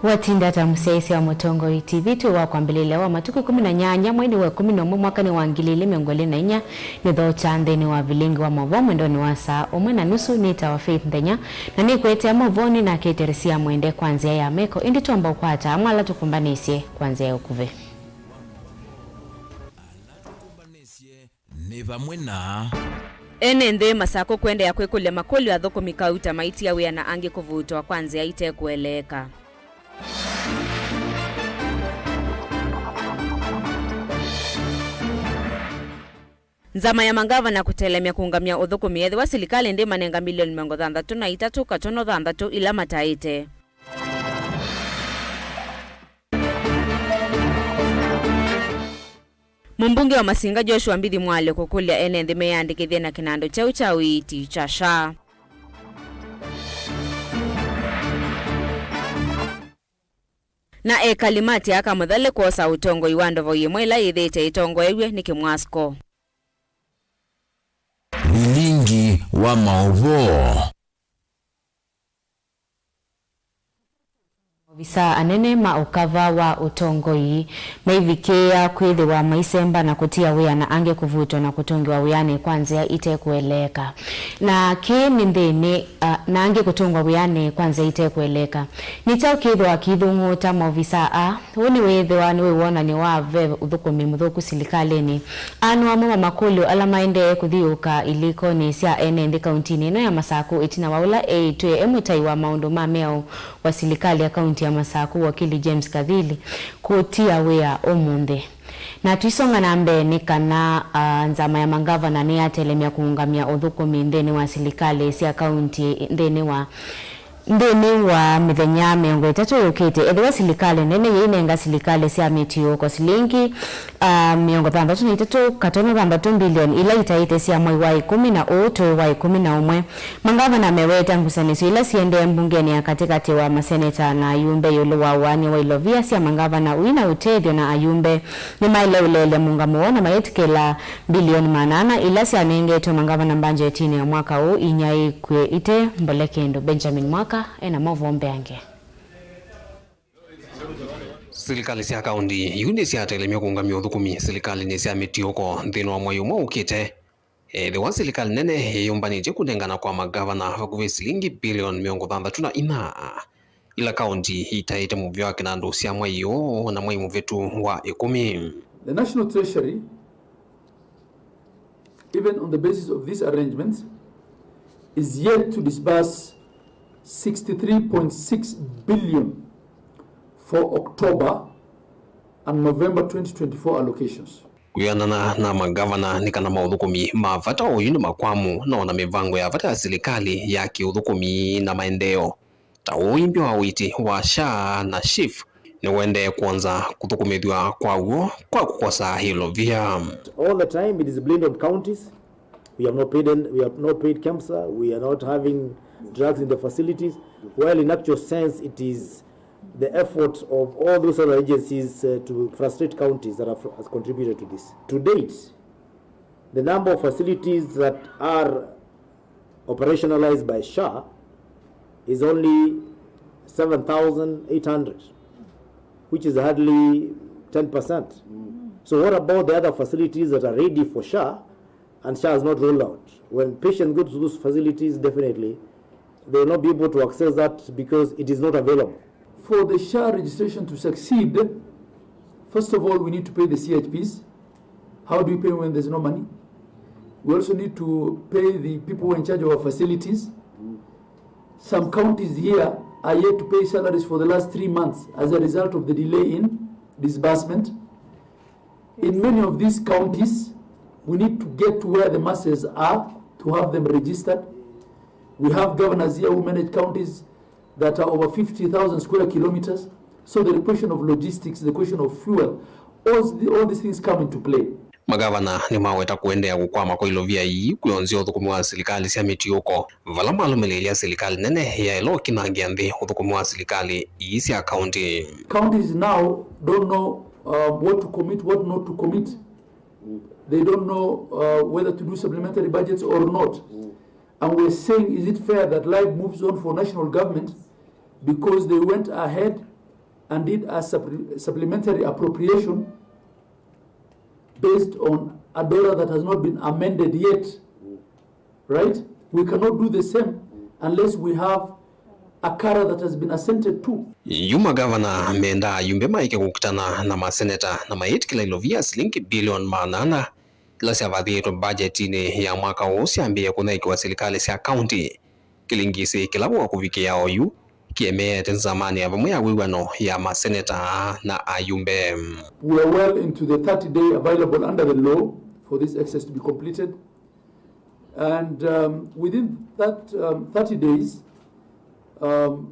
Watinda tamuseisi wa Mutongo TV tuwa kwambilile wa matuku 18 mwezi wa 11 mwaka ni wa 2024 nitho chandeni wa vilingi wa mavo mwendo ni wa saa 1:30 nita wa Faith Ndenya na ni kwete mavoni na keteresia mwende kwanzia ya meko indi tuamba ukwata amala tukumbanisye kwanzia ya ukuve Neva mwena Enende masako kwende ya kwekule makoli ya dhoko mikauta maiti ya wea na ange kuvutwa kwanza ya ite kueleka. Nzama ya mangava na kutelemia kuungamia udhuku miedhi wa silikali ndi manenga milioni 303 katono 3 ila mataite. Mbunge wa Masinga Joshua Mbithi Mwale kukulia enende meyandikithia na kinando cha uchawiti cha SHA. Na ekalimati aka muthale kuosa utongo iwandovo yimwela ithite itongo ewe ni kimwasko. Vilingi wa maovo Visa anene maukava wa utongoi meivikia kwili wa maisemba na kutia wea na ange kuvutwa na kutungi wa weane kwanzia ite kueleka na kini ndini na ange kutungwa weane kwanzia ite kueleka ni chao kidho wa kidhungu tamo visa huni wethewa ni wewona ni wave udhukumi mudhuku silikaleni anu wa mama makulu alamaende kuthiuka iliko ni sia ene ndi kauntini no ya Masaku itina waula tuwe emutai wa maundu mameo wa silikali ya kaunti ya Masaku wakili James Kadhili kutia wea omunde. Na tuisonga na mbe ni kana nzama ya mangava na ni atelemia kuungamia udhukumi ndeni wa silikali siya kaunti ndeni wa mithenya miongo itatu yukite edwa silikali nene yinenga silikali siya mitio kwa silingi miongo 33 katono 3 bilioni ila itaite siya mwai wa 10 na uto wa 11 mangava na meweta ngusanisi ila siende mbungeni ya katikati wa maseneta na ayumbe yulu wa wani wa ilovia siya mangava na uina utethio na ayumbe ni maile ulele mungamuo na maetikela bilioni 8 ila siya nengeto mangava na mbanje etini ya mwaka huu inyai kwe ite mbolekendo Benjamin Mwaka ena mavombe ange. Silikali sia kaundi yuni sia telemia kuungamia udhukumi silikali ni sia mitioko nthino wa mwayu mwa ukite the silikali nene yombanije kudengana kwa magavana vakuve silingi bilioni 64 ila kaundi itaite muvyo wake na ndo sia mwayu na mwayu mvetu wa 10. The National Treasury, even on the basis of these arrangements, is yet to disburse 63.6 billion for October and November 2024 allocations. Kuyanana na magavana ni kana maudhukumi mavata oyuni makwamu na wana mivango ya vata ya silikali ya kiudhukumi na maendeo. Tauimbi wa witi wa SHA na SHIF ni wende kwanza kuthukumidhiwa kwa uo kwa kukosa hilo vya. All the time it is blend of counties. We have not paid KEMSA. We are not having drugs in the facilities. While in actual sense, it is the effort of all those other agencies to frustrate counties that has contributed to this. To date, the number of facilities that are operationalized by SHA is only 7,800, which is hardly 10%. So what about the other facilities that are ready for SHA and SHA has not rolled out? When patients go to those facilities, definitely they will not be able to access that because it is not available. For the SHA registration to succeed, first of all, we need to pay the CHPs. How do we pay when there's no money? We also need to pay the people who are in charge of our facilities. Some counties here are yet to pay salaries for the last 3 months as a result of the delay in disbursement. In many of these counties, we need to get to where the masses are to have them registered. We have governors here who manage counties that are over 50,000 square kilometers. So the question of logistics, the question of fuel, all these things come into play. Magavana ni maweta kuendea kukwama kwa ilovia hii kuyonzia udhukumi wa silikali siya mitioko. Vala malumelelia silikali nene ya ilo kinangiandhi udhukumi wa silikali isi ya county. Counties now don't know what to commit, what not to commit. They don't know whether to do supplementary budgets or not. And we're saying, is it fair that life moves on for national government because they went ahead and did a supplementary appropriation based on a dollar that has not been amended yet, right? We cannot do the same unless we have a CARA that has been assented to. Yuma governor menda yumbe maike kukutana na maseneta na maiti kila ilovia shilingi bilioni 800 kila siavadhieto budget ine ya mwaka wosi ambie kuna ikiwa serikali sia county kilingisi kilabu wa kuvikia oyu kiemea tenzamani ya pamoja wiwano ya maseneta na ayumbe. We are well into the 30-day available under the law for this exercise to be completed, and within that 30 days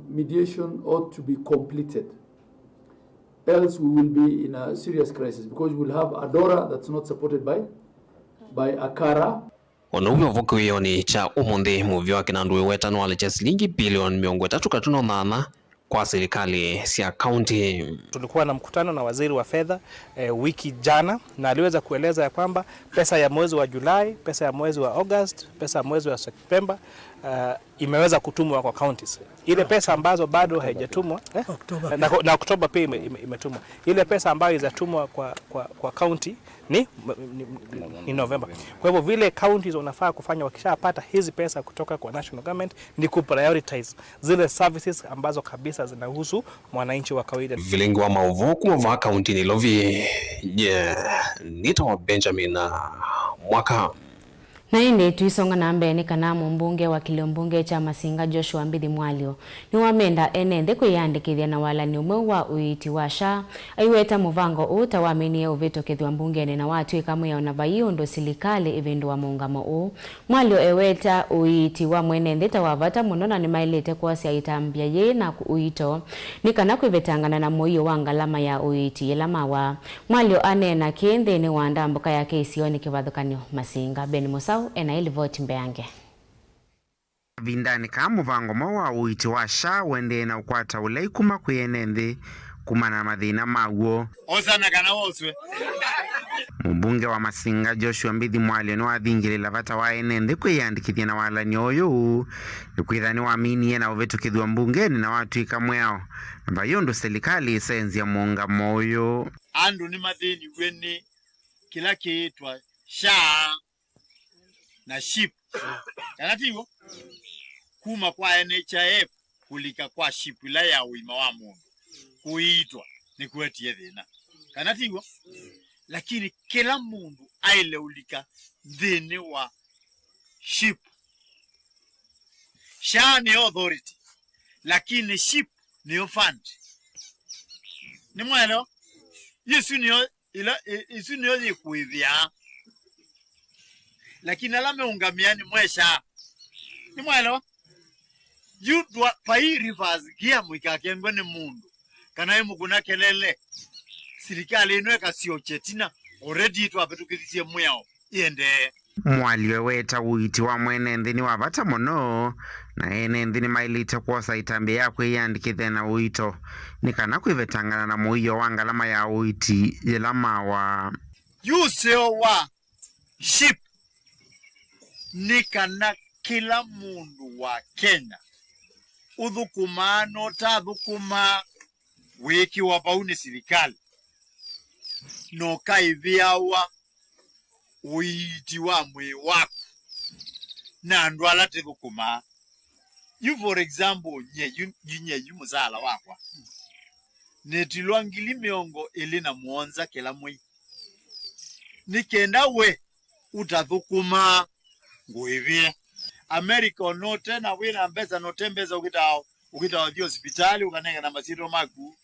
mediation ought to be completed, else we will be in a serious crisis because we will have a DORA that's not supported by a CARA. Onuwe vokuioni cha umundi muvyo wa kinanduwe wetano wale shilingi bilioni 308 kwa serikali sia county. Tulikuwa na mkutano na waziri wa fedha wiki jana, na aliweza kueleza ya kwamba pesa ya mwezi wa Julai, pesa ya mwezi wa August, pesa ya mwezi wa September imeweza kutumwa kwa counties. Ile pesa ambazo bado haijatumwa na Oktoba pia imetumwa. Ile pesa ambayo izatumwa kwa county ni November. Kwa hivyo vile counties wanafaa kufanya wakishapata hizi pesa kutoka kwa national government ni kuprioritize zile services ambazo kabisa zinahusu mwananchi wa kawaida. Vilengi wa mauvoku wa county ni lovi nita wa Benjamin mwaka. Na indi tuisonga na mbeni kana mbunge wa Kiliombunge cha Masinga Joshua Mbithi Mwalio ni wamenda enende kuyandikithia na wala ni umwe wa uiti wa SHA aiweta muvango utawaminie uvito kithwa mbungene na watu ikamwe ya unavayo ndo silikali ivindu wa muungamo u. Mwalio eweta uiti wa mwenende tawavata munona ni mailete kwa si aitambia ye na uito ni kana kuivetangana na moyo wa ngalama ya uiti ilama wa. Mwalio anena kiende ni wandambuka ya keisioni kivadhukanyo Masinga. Beni Musa enaili voti mbeange vindani ka muvango wa uiti wa SHA wende na ukwata ulei kuma kuyenende kumana mathina maguo osana kana woswe. Mbunge wa Masinga Joshua Mbithi Mwalio no athingirila vata wa enende kwiyandikithia na walani oyu nikwithani waaminie na uvetu kithwa mbungeni na watu ikamweo namba yondo serikali isenzi ya muungamo uyu andu ni mathini gweni kila kiitwa SHA na SHIP kanatigo kuma kwa NHIF kulika kwa SHIP ila ya uima wa mundu kuitwa ni kuetie thina kanatigo, lakini kila mundu aile ulika dhini wa SHIP. SHA ni authority lakini SHIP ni fund. Ni mwelo yesu niyo yikuithia lakini alame ungamiani mwesha ni mwelo yudwa pai rivers gia mwikakengo ni mundu kana muguna kelele serikali inweka sio chetina already twapetukithisie mwao iende. Mwalio weta uiti wa mwenende ni wavata mono na enende ni mailite kwa itambe ya kwiyandikithia na uito ni kana kwivetangana na muiyo wa ngalama ya uiti ilama wa yuseo wa SHIP ni kana kila mundu wa Kenya uthukuma no ta thukuma wiki wa pauni serikali no kaiviawa uiti wa mwe wako na ndwala te thukuma. You for example nye muzala wakwa netilwa ngili miongo elina muonza kila mwi nikenda we utathukuma nguivie America no tena wina mbeza no tembeza ukitao dio hospitali ukanenga na masiro magu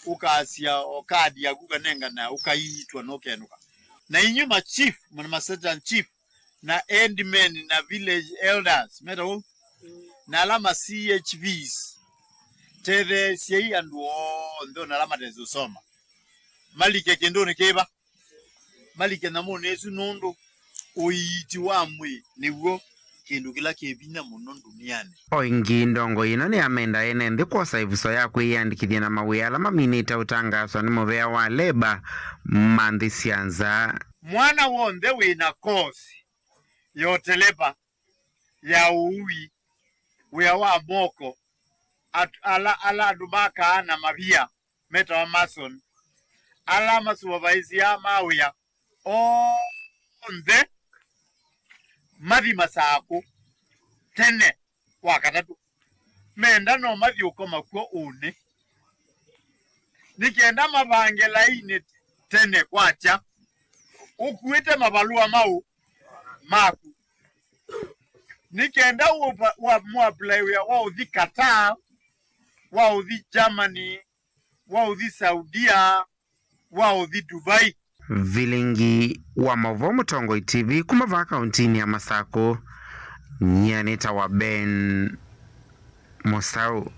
ukasia okadi ya kukanenga na ukaitwa no kenuka na inyuma chief mwana masetan chief na endmen na village elders meto na alama CHVs teve sei anduo ndo na alama tezo soma malike kendo ne keba malike na mone esu nondo uiti wa mwe niwo kindu kila kebina muno duniani. Oingi ndongo ino ni amenda enende kwa saivuso ya kwiyandikithia na mawi alama minita utangaswa ni muvea wa leba manthi sianza mwana wonde wina kosi yote leba ya uwi wea wa moko ala dubaka na mavia meta mason alama supervise ya mawia onde mathi masako tene wakatatu menda no mathi ukoma kwa une nikienda mabange laini tene kwacha ukuite mabalua mau maku nikienda wa apply wa udhi Qatar wa udhi Germany wa udhi Saudia wa udhi Dubai. Vilingi wa Mauvoo Mutongoi TV kumava kauntini ya Masako nyaneta wa Ben Mosau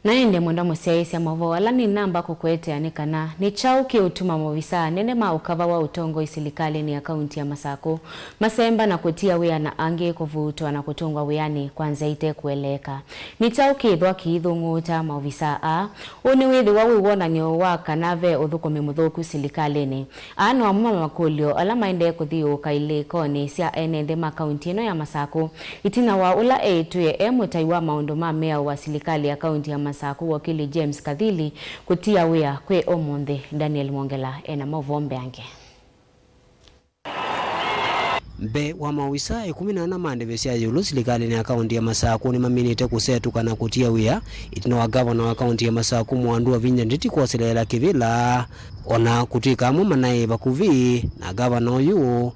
naende mwenda musiaisi ya Mauvoo wala ni namba kukwete anikana ni chauki utuma movisa nene maukava wa Utongoi silikali ni akaunti ya Masako masemba na kutia wea na ange kuvutwa na kutungwa weani kwanza ite kueleka ni chauki idhwa kiidhunguta movisa a uniwidhi wawi wona ni waka nave udhukumi mudhuku silikali ni anu wa mama makulio alama ende kuthiu kailiko ni siya enende makaunti ino ya Masako itina wa ula tuye emutaiwa maunduma mea wa silikali akaunti ya Masako wakili James Kadhili kutia wea kwe omonde Daniel Mwongela ena Mauvoo ange Mbe wa mawisa 14 mandebesya yulu silikali ni akaunti ya Masako ni maminite kusetuka na kutia wea itina wa governor wa akaunti ya Masako Mwandu wa Vinya nditi kuwasilela kivila ona kutika muma nae bakuvi na governor yu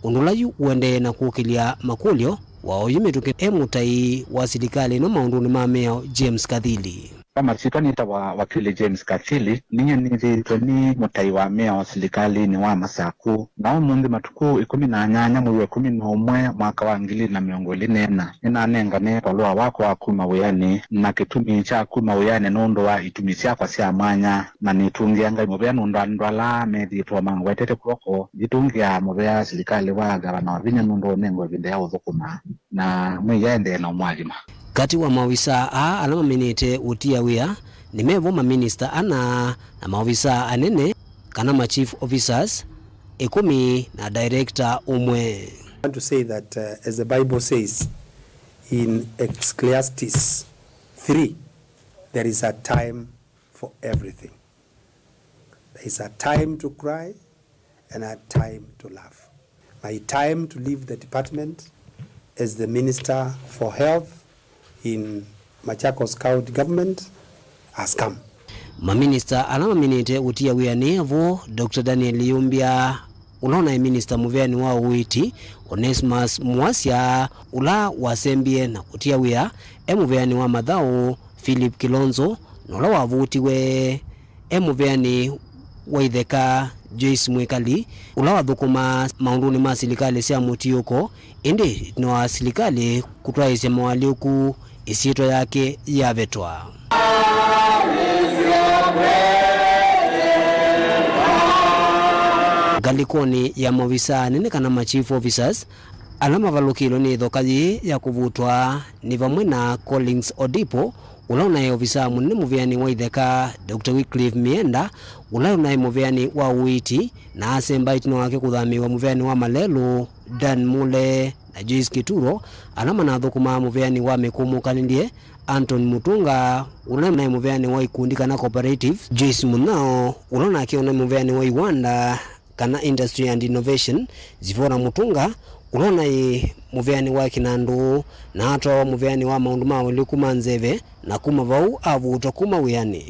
unulayu uende na kukilia makulio wao yimituke emutai wa silikali no maunduni mamea James Kadhili. Kama sikanita wakili James Kadhili ninye ni mutai wa mea wa silikali ni wa Masako na umundi matuku 18 mwezi wa 11 mwaka wa 2024 ninanengane palua wako wa kuma weyani na kitumi cha kuma weyani nondo wa itumisia kwa sia manya na nitungia ngai mobea nondo ndwala methi to mangu wetete kuroko jitungia mobea silikali wa gavana wa Vinya nondo nengo vinde ya udhukuma na mwiyende na umwalima kati wa mawisa alama minite utia wea ni mevo ma minister ana na mawisa anene kana ma chief officers 10 na director umwe. I want to say that as the Bible says in Ecclesiastes 3, there is a time for everything. There is a time to cry and a time to laugh. My time to leave the department as the Minister for Health in Machakos County Government has come. Maminista alama minite utia wea nevo Dr. Daniel Yumbia ulona minister muveani wa uiti Onesimus Mwasya ula wasembie na kutia wea emuveani wa Madhao Philip Kilonzo nola wavutiwe emuveani wa Itheka Joyce Mwekali ula wathukuma maunduni ma silikali sia mutiuko indi no wa silikali kutwaisya mawaliuku isito yake yavetwa. Galikoni ya mavisa nene kana ma chief officers alama valukilo ni dhokaji ya kuvutwa ni vamwe na Collins Odipo ulaona ya ofisa munene muveani wa Itheka Dr. Wycliffe Mienda ulaona ya muveani wa Uiti na asemba itino wake kuthamiwa muveani wa Malelo Dan Mule na Joyce Kituro alama na thukuma muveani wa Mekumu Kanindie Anton Mutunga ulaona ya muveani wa Ikundi kana cooperative Joyce Munao ulaona akiona muveani wa Iwanda kana industry and innovation Zivora Mutunga ulaona muveani wa Kinandu na hata muveani wa maundu mawali kumanzeve na kumavau avuto kuma weyani.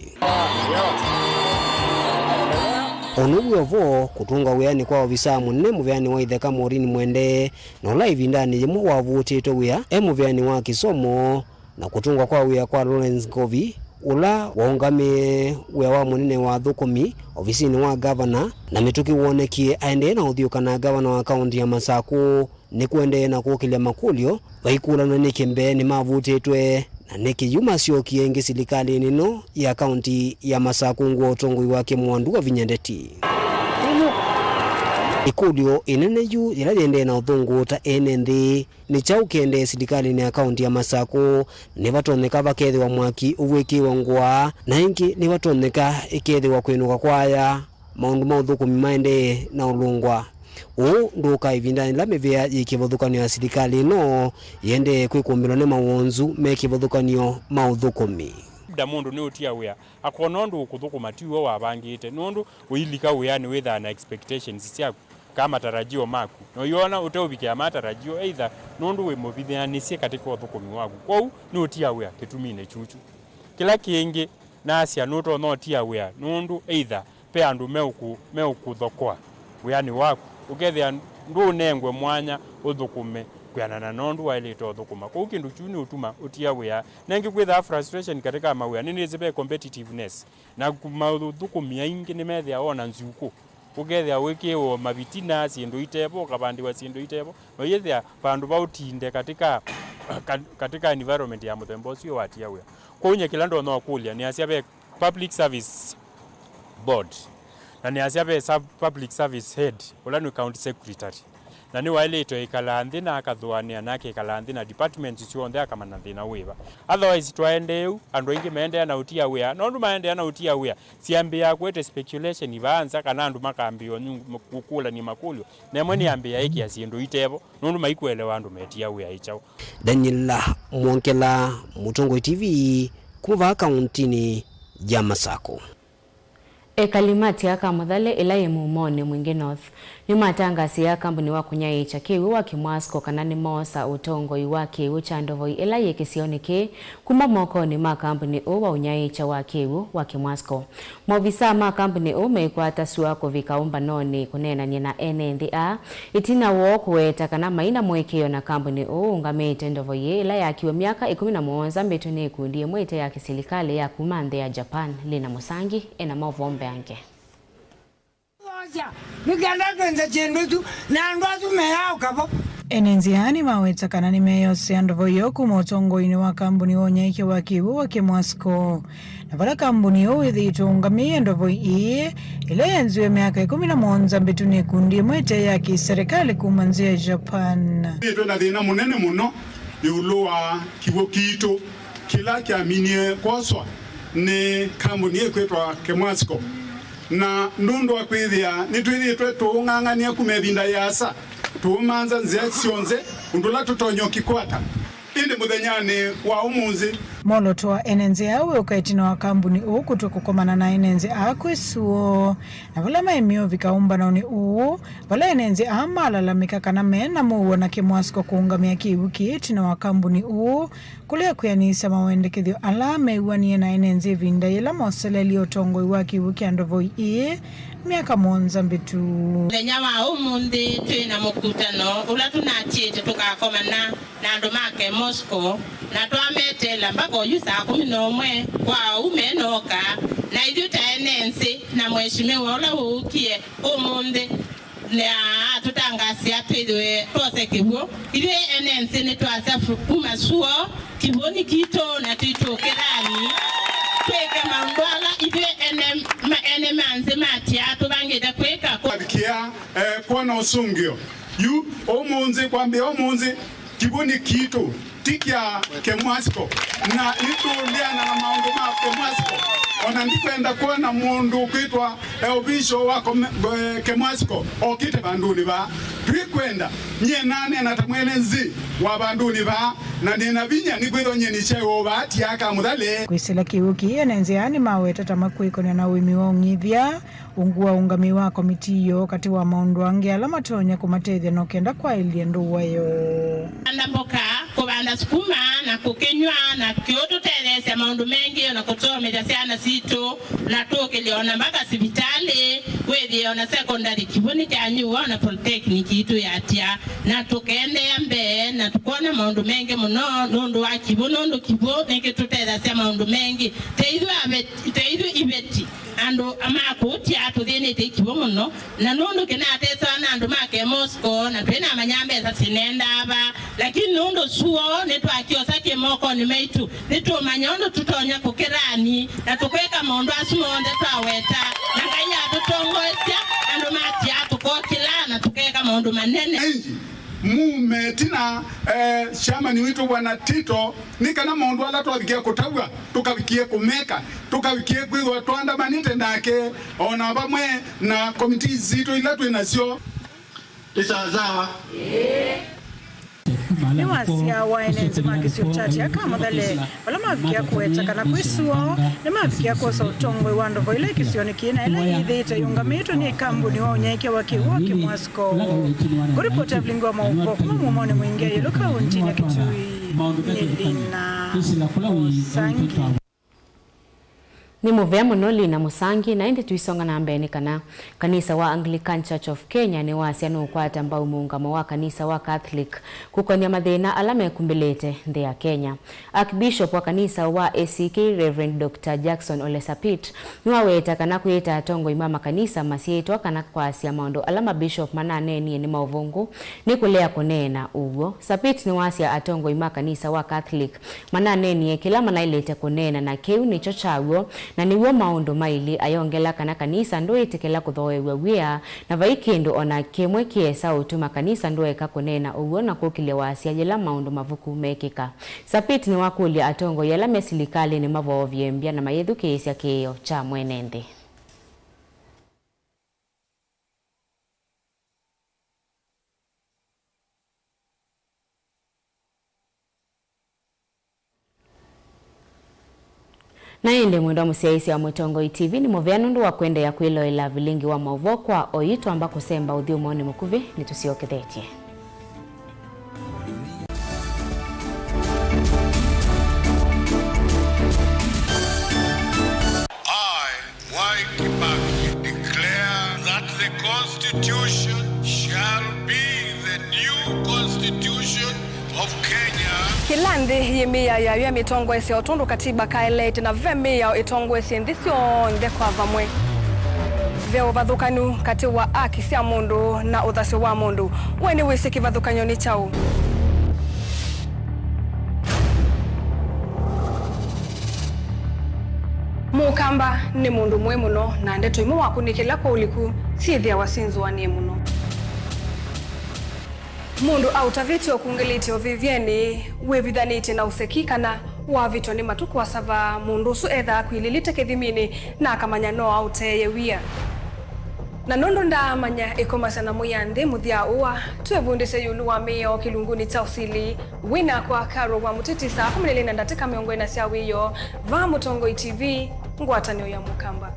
Onubu yovo kutunga weyani kwa ofisa munene muveani wa Itheka Morini Mwende na ula ivindani jemu wavutito wea muveani wa Kisomo na kutunga kwa wea kwa Lawrence Ngovi ula waungame wea wa munene wa thukumi ofisini wa governor na mituki uonekie aende na uthiuka na governor wa kaunti ya Masako ni kuende na kukilia makulio vaikula na nikimbe ni mavutitwe na niki yuma sio kienge silikali nino ya kaunti ya Masako nguo Utongoi wake Mwandu wa Vinyandeti. Ikudio inene yu yende na uthungu ta enende ni chaukende silikali ni akaunti ya Masako ni vatoneka vakethi wa mwaki uwiki wa ngwa na ingi ni vatoneka ikethi wa kwenuka kwaya maundu maudhukumi maende na ulungwa nduka ivindani la mevea yikivothukanio ya silikali no yende kwikumbilo ni mawonzu mekivothukanio maudhukumi. labda mundu ni utia wea akonondu ukuthukuma tiwo wabangite nondu uilika wea ni with an expectations siaku kama tarajio maku no yona uteubikia matarajio either nondu we mobithanisia katika uthukumi waku kwau ni utia wea kitumine chuchu kila kingi nasia nuto no tia wea nondu either pe andu meukuthokwa wea ni waku ukethia ndu nengwe mwanya uthukume kwianana nondu wailito thukuma kwa kindu chuni utuma utia wea nengi kwitha frustration katika mawea nini zibe competitiveness na mauthukumia ingi ni methia ona nzuku ukethia wikiwo mabitina sindu itebo kabandiwa sindu itebo no yethia bandu bautinde katika environment ya muthemba ucio watia wea kwa unye kilando no kulia ni asia public service board na ni asia public service head ula ni county secretary na ni wailito ikalanthi na akathuania nake ikalanthi na departments cionthe akamana thina wiva otherwise twaendeu andu ingi meendea na utia wea nondu maendea na utia wea siambia kwete speculation ivanza kana andu makambio kukula ni makulio nemwe ni ambia iki asindu itebo nondu maikuelewa andu metia wea ichao. Daniel Mwonkela, Mutongo TV, kuva kauntini ya Masako. Ekalimati ya Kamuthale ila ye mumone mwingi North ni matangasi ya kambuni wa kunyaicha kiwu wa Kimwasko kana ni mosa utongoi wa kiwu cha Ndovoi ila ye kisioneke kuma mokoni ma kambuni wa unyaicha wa kiwu wa Kimwasko. Movisa ma kambuni mekwata suwa kuvikaumba noni kunena nyena NNDA itina wo kuweta kana maina mwekeo na kambuni ungamete Ndovoi ila ya kiwe miaka 11 mbetune kundi mwete ya kisilikali ya kumande ya Japan Lina Musangi ena mavombe ange. Enenziani maweta kana ni meyo seandovo yoku motongoini wa kambuni wonyaike wa kiwu wa Kimwasko. Na vala kambuni uwithi itungamia ndovo iye ila yanziwe miaka 11 mbetune kundi mwete ya kiserikali kumanzia Japan. Ito na dhina munene muno yuluwa kiwu kito kila kiaminie kwaswa ni kambuni yekwetwa Kimwasko. Na ndundo wa kwithia nitwithitwe tuung'ang'ania kumebinda yasa tuumanza nzia cionze undula tutonyo kikwata indi muthenyani wa umuzi moloto wa NNZA we ukaitina wa kambuni kutu kukomana na NNZA kwesuo na vala maimio vikaumba na uni vala NNZA malalamika kana mena muwa na Kimwasko kuungamia kiwu kiitina wa kambuni kulia kuyanisa mawendekithio alame uwanie na NNZA vinda ila mosele liotongoi wa kiwu kia Ndovoi miaka monza mbitu. Lenya wa umundi tuina mukutano ula tunachite tukakomana na ndomake Moscow na tuametela mpaka yusa 11 kwa umenoka na iduta NNC na mheshimiwa ula ukie umundi na tutangasia twidwe twose kibuo idwe NNC ni twasa kumasuo kibuo ni kito na tuitokerani kweka mandwala idwe NManze matia tubangeda kweka kwa kona usungio yu omunzi kwambe omunzi kibuni kito tikia Kimwasko na ituliana na maundu ma Kimwasko ona ndikwenda kuona mundu kwitwa obisho wako Kimwasko okite banduni ba twikwenda nye nane anatamwenezi wa banduni ba na nina binya nikwitho nyeni chewo bati aka Muthale kwisela kiuki NNZA maweta tamakwiko na wimi wa ungithia ungua ungami wa komiti yo kati wa maundu ange alama tonya kumatethia no kenda kwa iliendo wayo andamboka kubanda sukuma na kukenywa na kioto telese maundu mengi na kutomeja sana sito na toke liona mpaka sibitali wewe ona secondary kiboni chanyu na polytechnic itu yatia na tukende mbe na tukona maundu mengi muno nundu wa kibono ndo kibo nenge tuteza maundu mengi teidu ibeti ando amako tia to dene te kibo muno na nundu kinatesa na ando make Moscow na pena manyambe za sinenda aba lakini nundu suo netu akiosa kimoko ni meitu netu manyondo tutonya kukerani na tukweka maundu asumonde twaweta na kanya tutongosia ando matia tukokila na tukeka maundu manene mumetina shama ni witu bwana Tito nikana maundu ala twabikia kutagwa tukabikie kumeka tukabikie kwithwa twanda manite nake ona bamwe na komiti zito ila twinasio isazawa ni wasia wa enenzi makisio chati akamadhale wala mafikia kueta kana kwisuo ni mafikia kwa utongwe wando voile kisioni kina ila idhita yungamito ni kambuni wa unyeke wakiwoki mwasko kuripota vlingwa maupo kuma mumone mwingia yeluka untini kitui nilina Musangi ni muvea munoli na Musangi na indi tuisonga na ambeni kana kanisa wa Anglican Church of Kenya ni wasia nukwata ambao muungamo wa kanisa wa Catholic kukonia mathina alame kumbilete nthi ya Kenya. Archbishop wa kanisa wa ACK Reverend Dr. Jackson Ole Sapit niwaweta kana kuita atongo imama kanisa masieto kana kwa asia maondo alama bishop mananeni ni mauvungu ni kulea kunena ugo. Sapit ni wasia atongo imama kanisa wa Catholic mananeni kila manailete kunena na keu ni chochago na niwo maundu maili ayongela kana kanisa ndo itikela kuthoewe wia na vaikindu ona kimwe kiesa utuma kanisa ndo eka kunena ugo na kukile wasia jela maundu mavuku mekika. Sapit ni wakuli atongo yala mesilikali ni mavovye mbia na mayedhu kiesya kiyo cha mwenende. Na ende mwendo wa musiaisi wa Mutongo TV ni movea nundu wa kwenda ya kuilo ila vilingi wa mauvo kwa oito ambako semba udhiu maoni mukuvi ni tusioke detie. Constitution shall be the new constitution of Kenya. Kilandi yemia ya mitongo ese otundu katiba kaelete na vemi ya itongo ese ndisio nde kwa vamwe. Veo vadhukanu kati wa akisi ya mundu na uthasi wa mundu. Weni wisi kivadhukanyo ni chau. Mukamba ni mundu mwe muno na ndeto imu wakunikila kwa uliku sithia wasinzu wa nie muno. Mundu au taviti wa kungiliti o vivyeni wevithaniti na usekika na wavito ni matuku wa sava mundu su edha kuililite kithimini na akamanya no au teye wia. Na nondo nda manya ikomasana muyande muthia uwa tuevundise yulu wa meo kilunguni cha usili wina kwa karo wa mutitisa kuminili na ndatika miongo na siya wiyo va Mutongo TV ngwatanio ya Mukamba.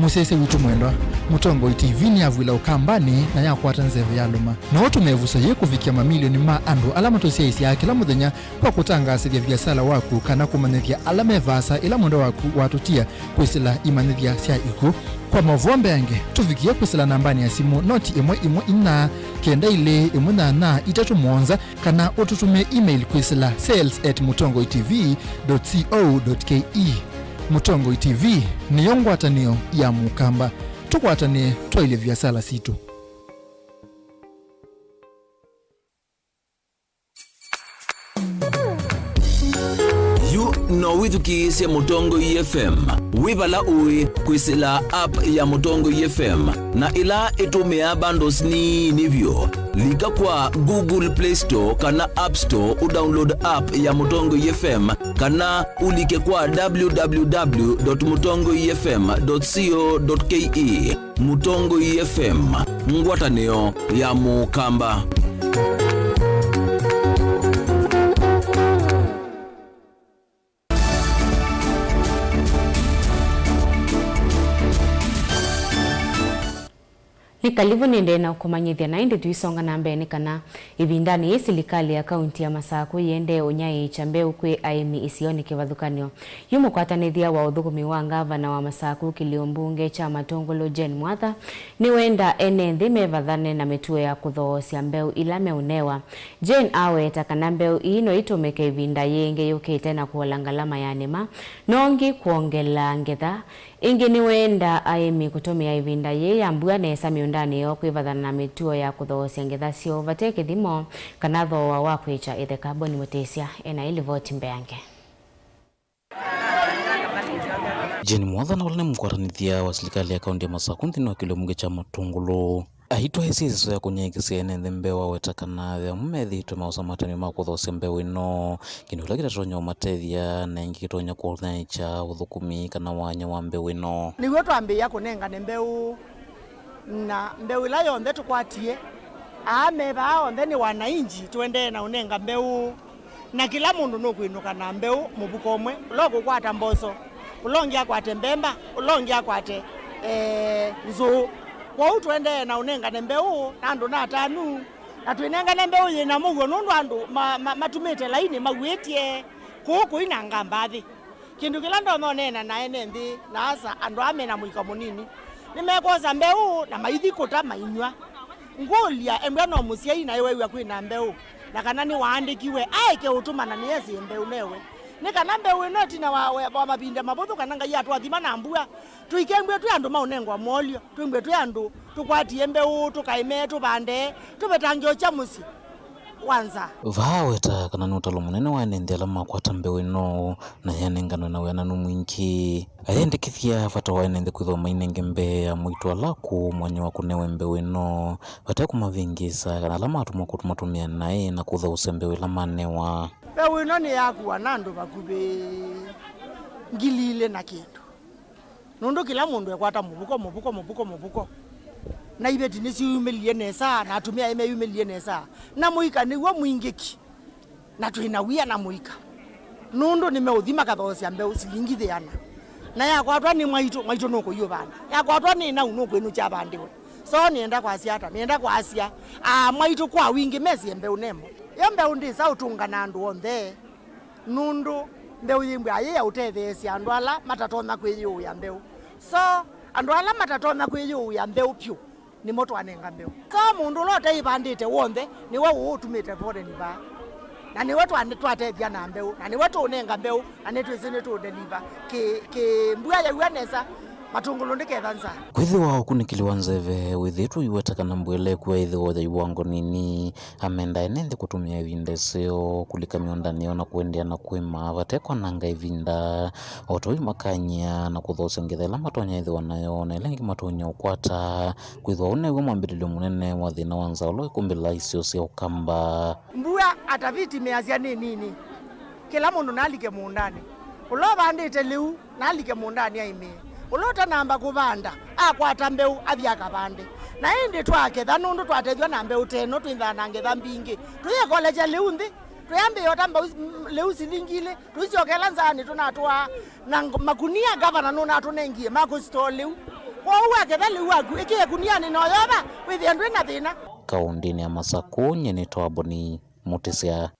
Musese witu mwendwa Mutongo TV ni avwila ukambani na yakwata nzeve ya luma na watu mevusa ye kufikia mamilioni ma andu alama tosiaisi ya kila muthenya kwa kutangasithia biasala waku kana kumanithia alame vasa ila mwendo waku watutia kwisila imanithia sia iku kwa mavombe yange tufikia kwisila nambani ya simu noti imwe ina kenda ile imwe na itatu mwonza kana ututume email kwisila sales@mutongotv.co.ke. Mutongo TV ni yongwatanio ya Mukamba tukwatanie twaile biasala situ. No withukiisya Mutongo FM wibala uwi kwisila app ya Mutongo FM na ila itumia bundles ni nivyo lika kwa Google Play Store kana App Store udownload app ya Mutongo FM kana ulike kwa www.mutongofm.co.ke. Mutongo FM ngwatanio ya Mukamba. Nikalivu nende na ukumanyithia na indi tuisonga na mbeni kana ivindani ye silikali ya kaunti ya Masaku yende unyai chambe ukwe aimi isioni kivadhukanio. Yumo kwa tanithia wa uthukumi wa ngavana wa Masaku kiliombunge cha Matongolo Jane Mwatha ni wenda enenthi mevadhane na metuwe ya kuthoosia mbeu ila meunewa. Jane awe takana mbeu ino itumeke ivinda yenge yukite na kuwalangalama ya nema nongi kuongela ngetha ingi ni wenda aimi kutumia ivinda ye ya mbua nesa miundani yo kwivadhana na mituo ya kuthoosia ngetha sio vateke thimo kana thoa wa kwicha ithe kaboni mutesia ena ili voti mbeange. Jane Mwatha na wale mkwaranithia wa serikali ya kaunti ya Masaku nthini wa kiliombunge cha Matongolo ahitwa hisiso ya kunyekisia enenthi mbewa wetakana thea mmethitwe mausamatani ma kuthoosia mbeu ino kindu kitatonya umatethia na ingi kitonya kuthaicha uthukumi kana wanya wa mbeu ino niguo twambia kunengane mbeu na mbeu ila yonthe tukwatie ameba onthe ni wananchi tuende na unenga mbeu na kila mundu nukwinuka na mbeu mubuko omwe ulogo kwata mboso ulongia kwate mbemba ulongia kwate nzu kwa tuende na unenga na mbeu na andu na atanu na tuinenga na mbeu yina mugo nundu andu matumite laini magwetie kuku ina ngambathi kindu kila ndo nena na enendi na asa andu amena muika munini nimekoza mbeu na maithikuta mainywa ngulia embwa no musia ina iwe ya kwina mbeu na kana ni waandikiwe aike utumana ni yesi mbeu newe ni kana mbeu ino tina wa mabinde mabotho kana ngai atu athima na mbua tuikembwe tu andu maunengwa molio tuimbwe tu andu tukwatie mbeu tukaime tubande tubetangio cha musi wanza vaweta kana nutalo munene waenendela makwata mbeu ino na yanengano na wananu mwingi ayendekithia fata waenende kwithoma inenge mbea mwitwala ku mwanya wa kunewe mbeu ino vata kumavingisa kana lama tumatumia naye na kutha usembe wila manewa mbeu ino ni yakuwa nandu bakube ngilile na kindu nundu kila mundu ekwata mubuko na ibeti nisiumelie nesa na atumia imeumelie nesa na muika niwo mwingiki na tuina wia na muika nundu nimeuthima kathosia mbeu silingithiana na yakwatwa ni mwaito nuko iyo bana yakwatwa ni na unuko inu cha bandiwe so nienda kwa asiata nienda kwa asia mwaito kwa wingi mezi mbeu nemo yo mbeu ndisa utunga na andu onthe nundu mbeu yimbwe aye ya utethesia andu ala matatona kwiyo ya mbeu so andu ala matatona kwiyo ya mbeu pyu ni moto anenga mbeu so mundu lote ibandite wonthe ni wo utumite fore ni ba na ni wetu anetwatethia na mbeu na ni wetu unenga mbeu na netu izine tu deliver ke mbua ya wanesa matungulu ndiketha nza kwithi wao kunikiliwa nzeve withitu iwetaka na mbwele kwa ithi wothe iwango nini amenda enende kutumia ivindeseo kulika miondanio na kuendea na kwima vatekwa nanga ivinda otoi makanya na kuthosengethela matonya ithi wanayo na ilengi matonya ukwata kwithwa unewe mwambililio munene wa thina wa nzaulo ikumbila isio sia ukamba mbua ataviti meazia nini kila mundu nalike muundani ulova andite liu nalike muundani aime ulota namba kuvanda akwata mbeu avyaka vande na indi twake thanundu twatethwa na mbeu teno twinthanange thambingi tuyekoleja liundi tuyambe yotamba leu silingile tuisiokela nzani tunatwa na makunia gavana nuna tunengie makusto leu kwa uwake thali waku ikie kuniani noyoba withi andu ina thina kaundini ya Masaku nyenetwa Boni Mutisia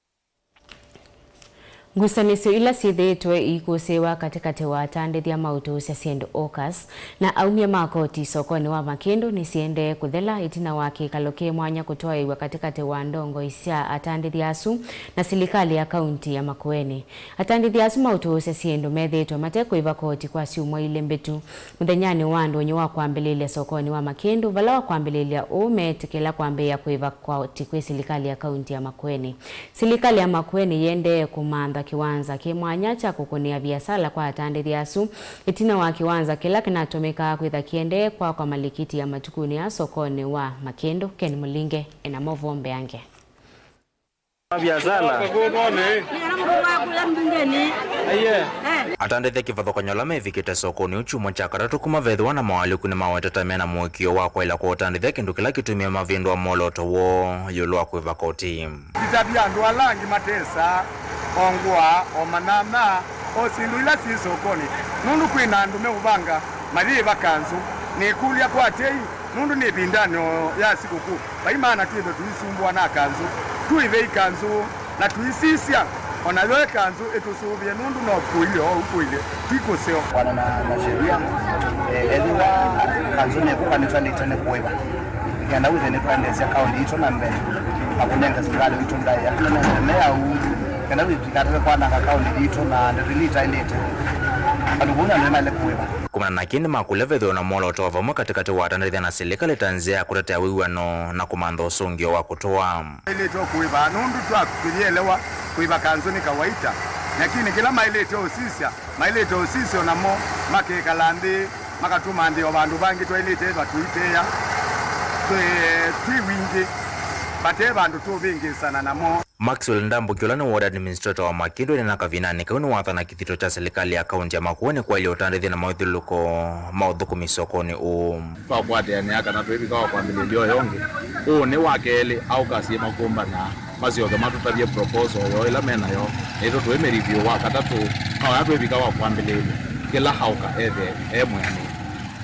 ngusanisio ila sithitwe ikusiwa katikati wa atandithia mautu cia siendu Okas na aumia makoti sokoni wa Makindu ni siende kuthela itina wa kikalo ki mwanya kutoaiwa katikati wa ndongo cia atandithia asu na serikali ya kaunti ya Makueni. Atandithia asu mautu cia siendu methitwe matekuiva koti kwa ciumwa ile mbitu muthenyani wa ndonyi wa kwambililia sokoni wa Makindu vala wa kwambililia umetikila kwambia kuiva koti kwa serikali ya kaunti ya Makueni. Serikali ya Makueni yende kumanda kiwanza kimwanya cha kukunia biasala kwa atandithia asu itina wa kiwanza kila kinatumika kwitha kiende kwa malikiti ya matukuni ya sokoni wa Makindu. Ken Mulinge ena movombe yange biasala atandithia kivathokanyola mevikite sokoni uchumwa cha karatu kumavethwa na mawaliku ni mawetatamia na mwikio wakwa ila kwa atandithia kindu kila kitumia mavindu wa moloto wo yulu wa kuiva koti kitabia andu alangi matesa ongwa omanana osindu ila si sokoni nundu kwina andu meuvanga mali vakanzu nikulia kwa tei nundu ni bindano ya sikukuu baimana twitho tuisumbwa na kanzu tuive ikanzu na tuisisia onayo kanzu etusubie nundu no kuile o kuile twikoseo wana na sheria eliwa kanzu ne kukanisa ni tene kuiva yana withe ne kwandesya kaunti ito na mbele akunenga serikali ito ndai yakuna ne au kana wikatwe kwana kaunti ito na ndirilita ilete alubuna ndio male kuiva kumana nakini makulevethwa na moloto vamwe katikati wa atandithia na serikali tanzia kutetea wiwano na kumantha usungio wa kutoa ilete kuiva nundu twakulielewa kuiva kanzu ni kawaida lakini kila mailete osisia mailete osisio namo makekalandi makatuma ndio bandu bangi twailete batuiteya twi wingi bate bandu tu bingi sana namo Maxwell Ndambo kiolani ward administrator wa Makindu na kavinani kauni wathana kithito cha serikali ya kaunti ya Makueni kwa ile utandithia na mauthiluko mauthuku sokoni kwa kwate ni aka na twebi kwa familia yonge ni wakele au kasi makumba na mazio kama tutavye proposal yo ila mena yo eto tueme review wa katatu au twebi kwa familia kila hauka mwani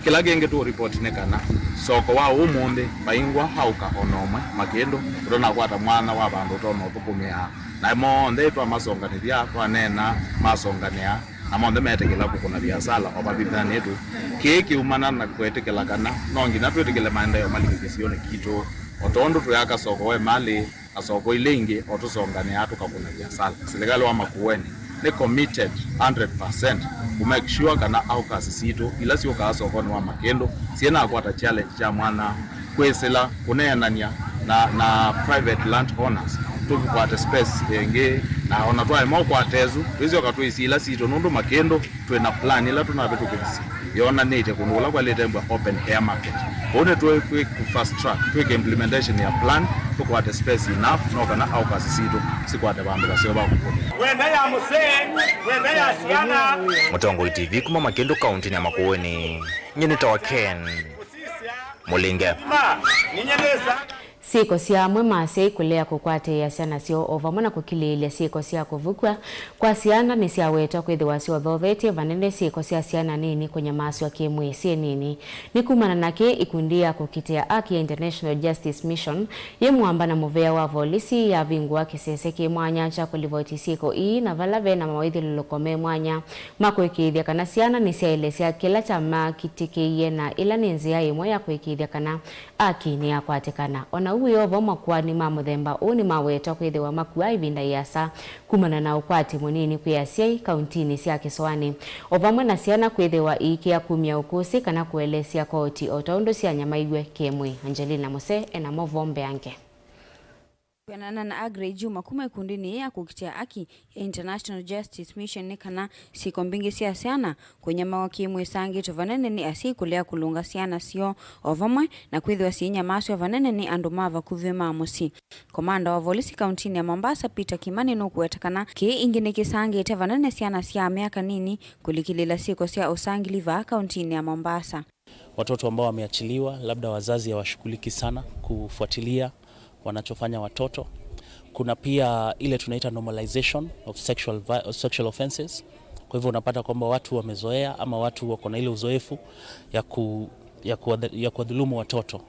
kila genge tu report nekana soko wa umundi baingwa hauka onomwe Makindu urona kwata mwana wa bandu tono tukumia na monde twa masonganithia twanena masongania na monde metekela kukuna biasala obabithani etu kiki umana na kwetekela kana nongi na twetekele maendeleo malikisione kitu otondo tuyaka soko we mali na soko ilingi otusongania tukakuna biasala serikali wa Makueni ni committed 100% to make sure kana au kasi sito ila sio kaso kwa wa Makindu siena akwata challenge cha mwana kwesela kuneanania na private land owners tukikwata space yenge na onatwae moko atezu hizo katwisi ila sito nundu Makindu twena plan ila tunabetu kisi yona nete kunula kwa letemba open air market one to quick fast track quick implementation ya plan tukwata space enough no kana au kasi sito sikwata bandu basio bakukuni wenda ya museni wenda ya siana Mutongo TV kuma Makindu kaunti ya Makueni nyini tawa Ken Mulinge ninyendeza siko cia mwemase kulea kukwate ya ciana cio ovamona kukililia siko cia kuvukwa kwa ciana ni cia wetwa kwithiwa cio thothetie vanene siko cia ciana nini kunyamaswa kimwe cie nini ni kumana nake ikundi ya kukitea Aki International Justice Mission yemwamba na muvea wa volisi ya vingwa kisese kimwanya cha kulivoti siko na valave na mawithilulukome mwanya makwikithia kana ciana ni cia ile cia kila chama kitikiie na ila ni nzia imwe ya kwikithia kana Aki ni yakwatikana ona uyo voma kwa ni mamuthemba oni mawetwa kwithiwa makua ivinda yasa kumana na ukwati munini kwiasia kauntini cia Kiswani ovamwe na ciana kwithiwa ikia kumia ukusi kana kuelesia koti otondo cia nyamaigwe kimwe. Angelina Mose ena movombe yange Kwenana na Agre Juma kuma kundini ya kukitia Aki International Justice Mission ni kana siko mbingi cia ciana kwenye mawaki mwesangi tovanene ni asi kulea kulunga ciana sio ovamwe na kwithiwa cinya maswa vanene ni andu mava kuvima musi. Komanda wa volisi kauntini ya Mombasa Peter Kimani no kuetakana ki ingine kisangi te vanene ciana cia miaka nini kulikilila siko cia usangi liva kauntini ya Mombasa. Watoto ambao wameachiliwa labda wazazi hawashughuliki sana kufuatilia wanachofanya watoto. Kuna pia ile tunaita normalization of sexual offenses. Kwa hivyo unapata kwamba watu wamezoea ama watu wako na ile uzoefu ya kuwadhulumu watoto.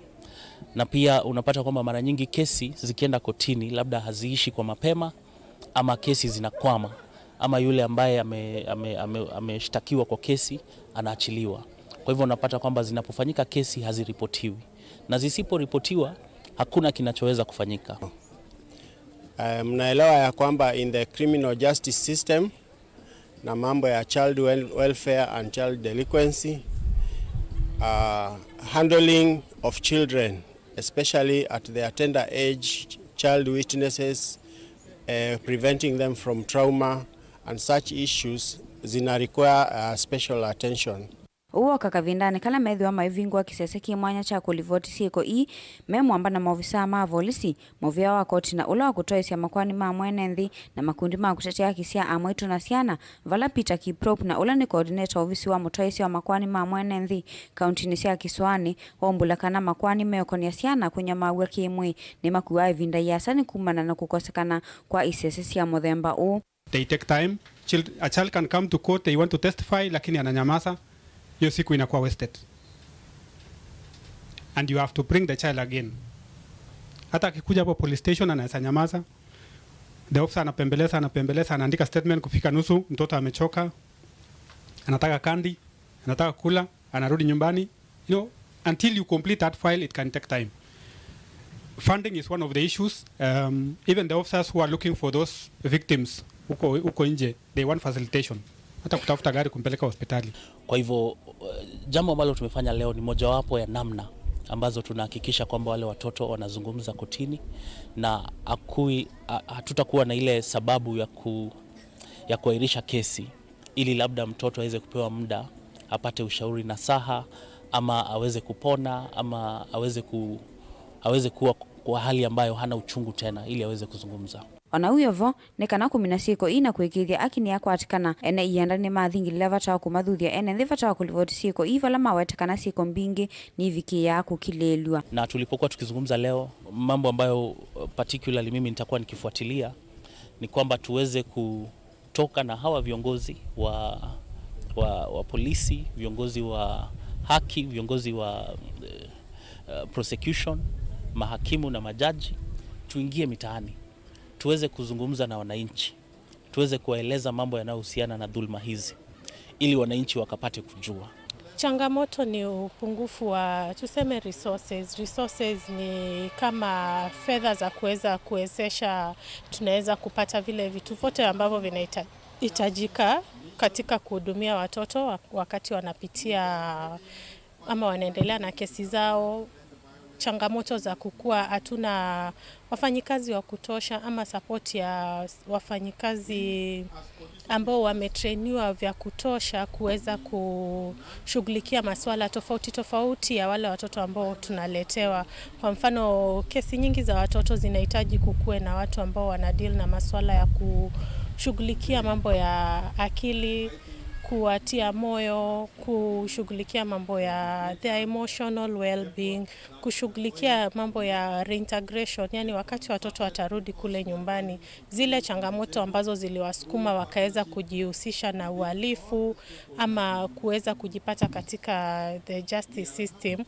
Na pia unapata kwamba mara nyingi kesi zikienda kotini labda haziishi kwa mapema ama kesi zinakwama ama yule ambaye ameshtakiwa kwa kesi anaachiliwa. Kwa hivyo unapata kwamba zinapofanyika kesi haziripotiwi. Na zisiporipotiwa hakuna kinachoweza kufanyika. Mnaelewa ya kwamba in the criminal justice system na mambo ya child welfare and child delinquency, handling of children especially at their tender age, child witnesses, preventing them from trauma and such issues zina require special attention. Uwa kakavindani kala medhi wa maivingwa kiseseki mwanya cha kulivoti siko memwamba na maofisa ma volisi movia wa koti na ula wa kutoisia makwani mwenenthi na makundi ma kutetea kisia amwetu na siana vala Peter Kiprop na ula ni coordinator ofisi wa mutoisia wa makwani mwenenthi kauntini cia Kiswani wombulakana makwani meokonia siana kunya mawe kimwe ni makuwa ivinda yasani kumana na kukosekana kwa isese cia muthemba u. They take time. A child can come to court, they want to testify, lakini ananyamaza. Hiyo siku inakuwa wasted. And you have to bring the child again. Hata akikuja hapo police station anaweza nyamaza. The officer anapembeleza, anaandika statement kufika nusu, mtoto amechoka. Anataka kandi, anataka kula, anarudi nyumbani. You know, until you complete that file it can take time. Funding is one of the issues. Even the officers who are looking for those victims uko nje, they want facilitation. Hata kutafuta gari kumpeleka hospitali. Kwa hivyo jambo ambalo tumefanya leo ni mojawapo ya namna ambazo tunahakikisha kwamba wale watoto wanazungumza kotini na hatutakuwa na ile sababu ya kuahirisha kesi ili labda mtoto aweze kupewa muda apate ushauri nasaha ama aweze kupona ama aweze kuwa kwa hali ambayo hana uchungu tena ili aweze kuzungumza. ona uyovo nekana kumina siko ina kwikithia akini yakwatikana ene ienda ni mathingilila vata kumathuthia ene ndi vata kulivoti siko ivala mawetekana siko mbingi ni viki ya kukilelwa. Na tulipokuwa tukizungumza leo, mambo ambayo particularly mimi nitakuwa nikifuatilia ni kwamba tuweze kutoka na hawa viongozi wa polisi, viongozi wa haki, viongozi wa prosecution, mahakimu na majaji, tuingie mitaani, tuweze kuzungumza na wananchi, tuweze kuwaeleza mambo yanayohusiana na dhulma hizi ili wananchi wakapate kujua. Changamoto ni upungufu wa tuseme resources. Resources ni kama fedha za kuwezesha tunaweza kupata vile vitu vyote ambavyo vinahitajika katika kuhudumia watoto wakati wanapitia ama wanaendelea na kesi zao. Changamoto za kukua, hatuna wafanyikazi wa kutosha ama support ya wafanyikazi ambao wametrainiwa vya kutosha kuweza kushughulikia masuala tofauti ya wale watoto ambao tunaletewa. Kwa mfano, kesi nyingi za watoto zinahitaji kukue na watu ambao wanadeal na masuala ya kushughulikia mambo ya akili, kuwatia moyo, kushughulikia mambo ya their emotional well-being, kushughulikia mambo ya reintegration, yani wakati watoto watarudi kule nyumbani, zile changamoto ambazo ziliwasukuma wakaweza kujihusisha na uhalifu ama kuweza kujipata katika the justice system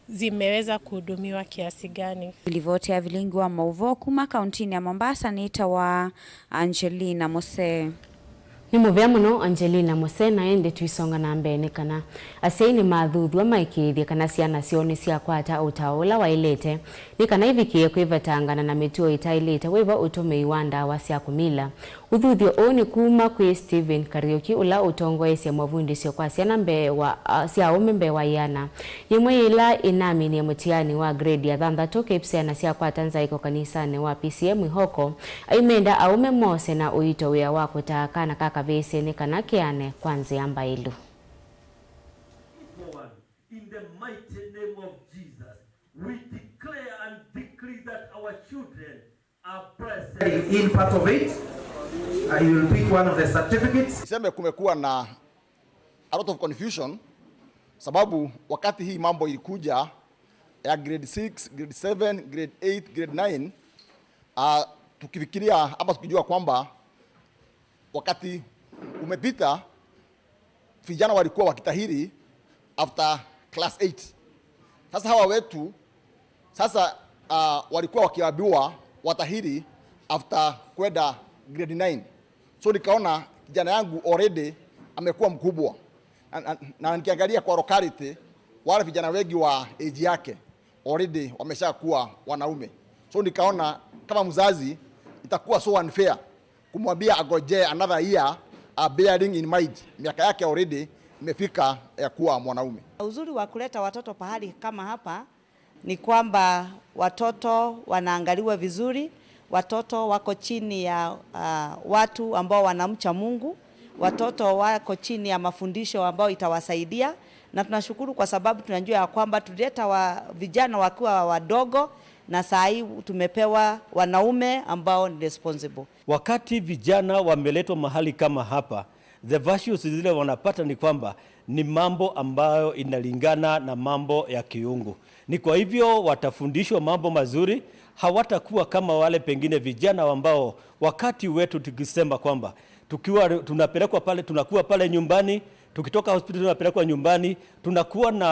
zimeweza kuhudumiwa kiasi gani. Vilivyotea vilingi wa Mauvo kuma kauntini ya Mombasa ni wa Angelina Mose. Ni muvya muno Angelina Mose na ende tuisonga na mbene kana aseini mathuthu maikithia kana ciana cioni cia kwata utaula wailete ni kana ivikie kwivatangana na mituo itailete wiva utumei wa ndawa cia kumila. Uthuthio oni kuma kwi Steven Kariuki ula utongoesya mavundi cio kwa ciana mbewa cia umembe wa yana yimwe ila inamini ya mutiani wa grade ya 3 kipsiana cia kwata nzaiko kanisani wa PCM Ihoko aimenda aume mose na uito wia wa kutakana kaka vese ni kana kiane kwanze ambailu. In the mighty name of Jesus, we declare and decree that our children are present. In part of it, you will pick one of the certificates. Sema kumekuwa na a lot of confusion sababu wakati hii mambo ilikuja ya grade 6, grade 7, grade 8, grade 9 tukifikiria ama tukijua kwamba wakati umepita vijana walikuwa wakitahiri after class 8. Sasa hawa wetu sasa walikuwa wakiambiwa watahiri after kwenda grade 9. So nikaona kijana yangu already amekuwa mkubwa. Na nikiangalia kwa locality wale vijana wengi wa age yake already wameshakuwa wanaume. So nikaona kama mzazi itakuwa so unfair kumwambia agoje another year bearing in mind miaka yake already imefika ya kuwa mwanaume. Uzuri wa kuleta watoto pahali kama hapa ni kwamba watoto wanaangaliwa vizuri, watoto wako chini ya watu ambao wanamcha Mungu, watoto wako chini ya mafundisho ambao itawasaidia, na tunashukuru kwa sababu tunajua ya kwamba tuleta vijana wakiwa wadogo na saa hii tumepewa wanaume ambao ni responsible. Wakati vijana wameletwa mahali kama hapa, the values zile wanapata ni kwamba ni mambo ambayo inalingana na mambo ya kiungu. Ni kwa hivyo watafundishwa mambo mazuri, hawatakuwa kama wale pengine vijana ambao wakati wetu tukisema kwamba tukiwa tunapelekwa pale, tunakuwa pale nyumbani, tukitoka hospitali tunapelekwa nyumbani, tunakuwa na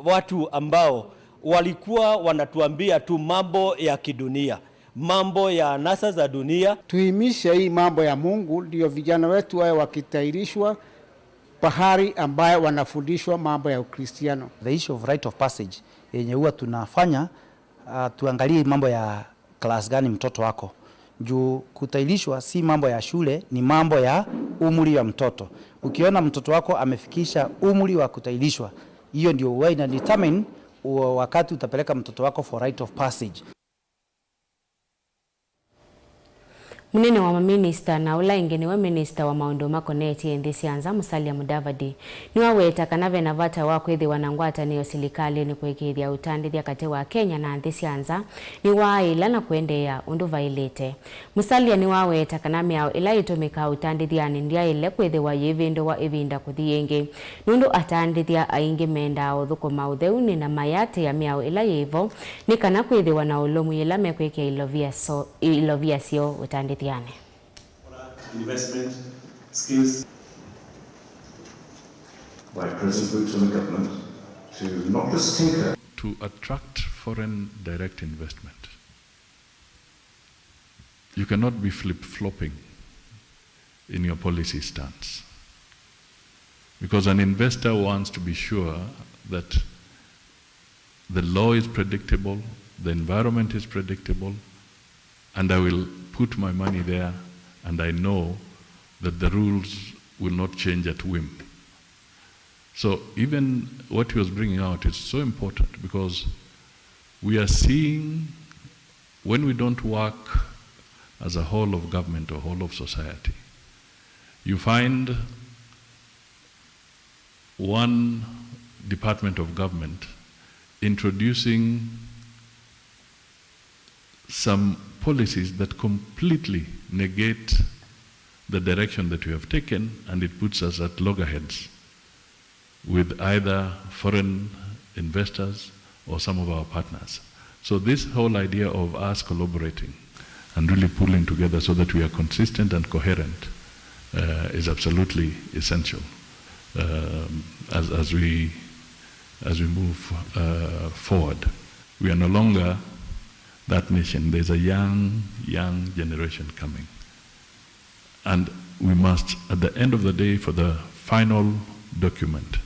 watu ambao walikuwa wanatuambia tu mambo ya kidunia, mambo ya anasa za dunia. Tuhimishe hii mambo ya Mungu ndio vijana wetu wao wakitairishwa pahari ambayo wanafundishwa mambo ya Ukristiano. The issue of rite of passage yenye huwa tunafanya tuangalie mambo ya class gani mtoto wako. Juu kutairishwa si mambo ya shule, ni mambo ya umri wa mtoto. Ukiona mtoto wako amefikisha umri wa kutairishwa, hiyo ndio huwa ina determine wakati utapeleka mtoto wako for rite of passage. Munene wa maminista na ula ingene wa minista wa maundu makoneti endisi anza Musalia Mudavadi niwa weta kanave na vata wakwethi wanangwata niyo silikali ni kwekithia utandithia kati wa Kenya na endisi anza niwa ila na kuendea undu vailete. Musalia niwa weta kaname yao ila itumika utandithia nindia ile kwethi wa yevindo wa evinda kuthienge nundu atandithia aingi menda o thuko mautheuni na mayate ya miao ila yevo ni kana kwethi wana ulumu ila mekwekia ilovia sio utandithia investment skills by President Ruto and the government to not just tinker. To attract foreign direct investment, you cannot be flip-flopping in your policy stance, because an investor wants to be sure that the law is predictable, the environment is predictable, and I will put my money there and I know that the rules will not change at whim. So even what he was bringing out is so important, because we are seeing when we don't work as a whole of government or whole of society, you find one department of government introducing some policies that completely negate the direction that we have taken, and it puts us at loggerheads with either foreign investors or some of our partners. So this whole idea of us collaborating and really pulling together so that we are consistent and coherent is absolutely essential as we move forward. We are no longer that nation. There's a young generation coming. And we must, at the end of the day, for the final document,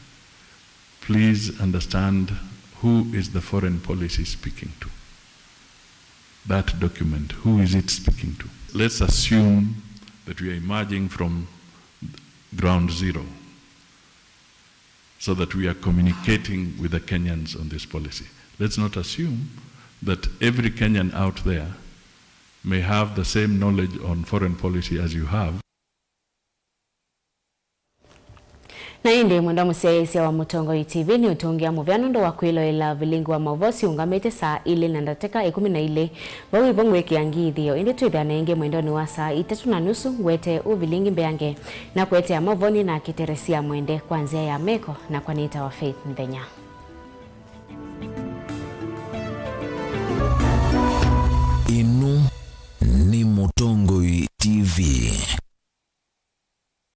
please understand who is the foreign policy speaking to. That document, who is it speaking to? Let's assume that we are emerging from ground zero so that we are communicating with the Kenyans on this policy. Let's not assume that every Kenyan out there may have the same knowledge on foreign policy as you have. Na indi mwenda musiaisia wa Mutongo TV ni utungia muvyano ndo wakwilo ila vilingu wa mavosi ungamete saa ili nandateka 12 wawi vongwe kiangithio indi tuidhane inge mwendo ni wa saa 3:30 wete uvilingi mbeange na kuete ya mavoni na kiteresia mwende kwanzia ya meko na kwanita wa Faith Ndenya.